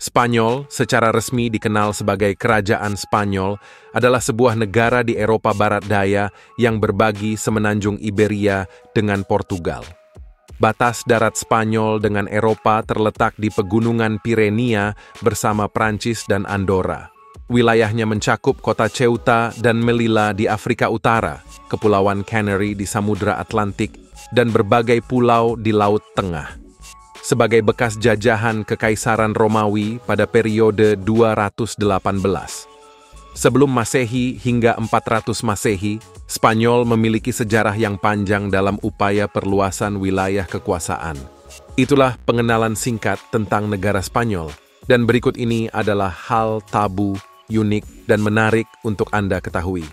Spanyol, secara resmi dikenal sebagai Kerajaan Spanyol, adalah sebuah negara di Eropa Barat Daya yang berbagi semenanjung Iberia dengan Portugal. Batas darat Spanyol dengan Eropa terletak di pegunungan Pirenia bersama Prancis dan Andorra. Wilayahnya mencakup kota Ceuta dan Melilla di Afrika Utara, Kepulauan Canary di Samudra Atlantik, dan berbagai pulau di Laut Tengah. Sebagai bekas jajahan Kekaisaran Romawi pada periode 218. Sebelum Masehi hingga 400 Masehi, Spanyol memiliki sejarah yang panjang dalam upaya perluasan wilayah kekuasaan. Itulah pengenalan singkat tentang negara Spanyol, dan berikut ini adalah hal tabu, unik, dan menarik untuk Anda ketahui.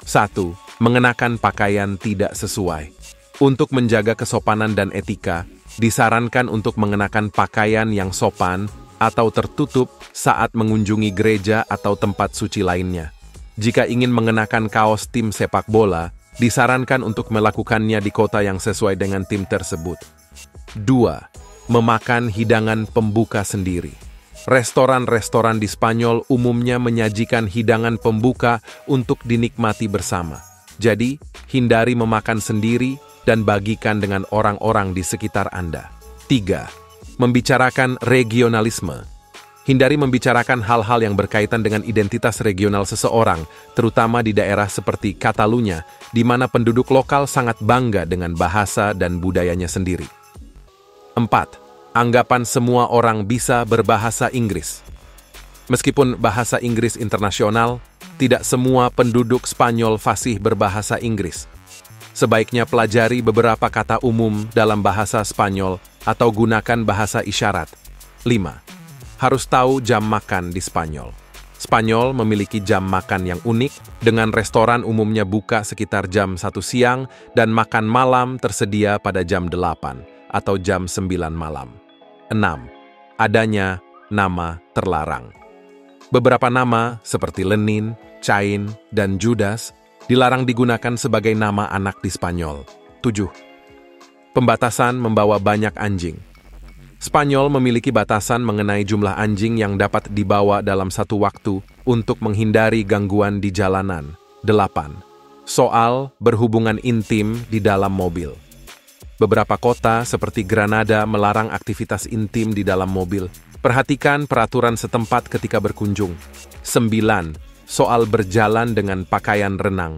1. Mengenakan pakaian tidak sesuai. Untuk menjaga kesopanan dan etika, disarankan untuk mengenakan pakaian yang sopan atau tertutup saat mengunjungi gereja atau tempat suci lainnya. Jika ingin mengenakan kaos tim sepak bola, disarankan untuk melakukannya di kota yang sesuai dengan tim tersebut. 2. Memakan hidangan pembuka sendiri. Restoran-restoran di Spanyol umumnya menyajikan hidangan pembuka untuk dinikmati bersama. Jadi, hindari memakan sendiri dan bagikan dengan orang-orang di sekitar Anda. 3. Membicarakan regionalisme. Hindari membicarakan hal-hal yang berkaitan dengan identitas regional seseorang, terutama di daerah seperti Catalunya, di mana penduduk lokal sangat bangga dengan bahasa dan budayanya sendiri. 4. Anggapan semua orang bisa berbahasa Inggris. Meskipun bahasa Inggris internasional, tidak semua penduduk Spanyol fasih berbahasa Inggris. Sebaiknya pelajari beberapa kata umum dalam bahasa Spanyol atau gunakan bahasa isyarat. 5. Harus tahu jam makan di Spanyol. Spanyol memiliki jam makan yang unik, dengan restoran umumnya buka sekitar jam 1 siang dan makan malam tersedia pada jam 8 atau jam 9 malam. 6. Adanya nama terlarang. Beberapa nama seperti Lenin, Cain, dan Judas dilarang digunakan sebagai nama anak di Spanyol. 7. Pembatasan membawa banyak anjing. Spanyol memiliki batasan mengenai jumlah anjing yang dapat dibawa dalam satu waktu untuk menghindari gangguan di jalanan. 8. Soal berhubungan intim di dalam mobil. Beberapa kota seperti Granada melarang aktivitas intim di dalam mobil. Perhatikan peraturan setempat ketika berkunjung. 9. Soal berjalan dengan pakaian renang.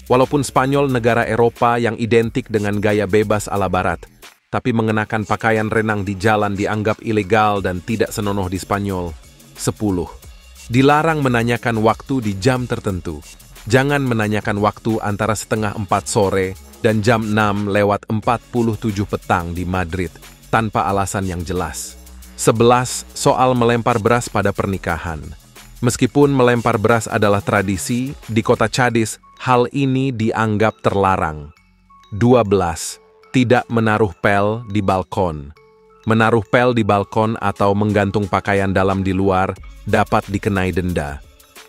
Walaupun Spanyol negara Eropa yang identik dengan gaya bebas ala barat, tapi mengenakan pakaian renang di jalan dianggap ilegal dan tidak senonoh di Spanyol. 10. Dilarang menanyakan waktu di jam tertentu. Jangan menanyakan waktu antara 3:30 sore dan jam 6:47 petang di Madrid, tanpa alasan yang jelas. 11. Soal melempar beras pada pernikahan. Meskipun melempar beras adalah tradisi, di kota Cadiz, hal ini dianggap terlarang. 12. Tidak menaruh pel di balkon. Menaruh pel di balkon atau menggantung pakaian dalam di luar dapat dikenai denda.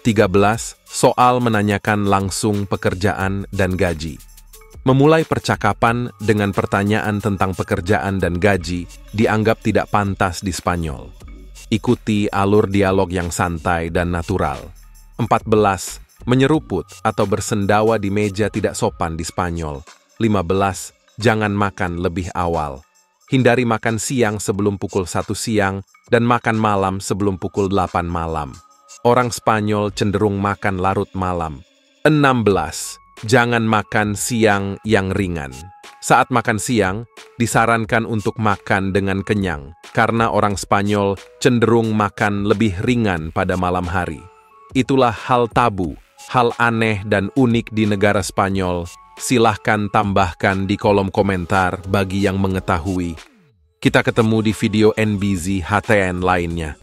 13. Soal menanyakan langsung pekerjaan dan gaji. Memulai percakapan dengan pertanyaan tentang pekerjaan dan gaji dianggap tidak pantas di Spanyol. Ikuti alur dialog yang santai dan natural. 14. Menyeruput atau bersendawa di meja tidak sopan di Spanyol. 15. Jangan makan lebih awal. Hindari makan siang sebelum pukul 1 siang dan makan malam sebelum pukul 8 malam. Orang Spanyol cenderung makan larut malam. 16. Jangan makan siang yang ringan. Saat makan siang, disarankan untuk makan dengan kenyang, karena orang Spanyol cenderung makan lebih ringan pada malam hari. Itulah hal tabu, hal aneh dan unik di negara Spanyol. Silahkan tambahkan di kolom komentar bagi yang mengetahui. Kita ketemu di video NBZ HTN lainnya.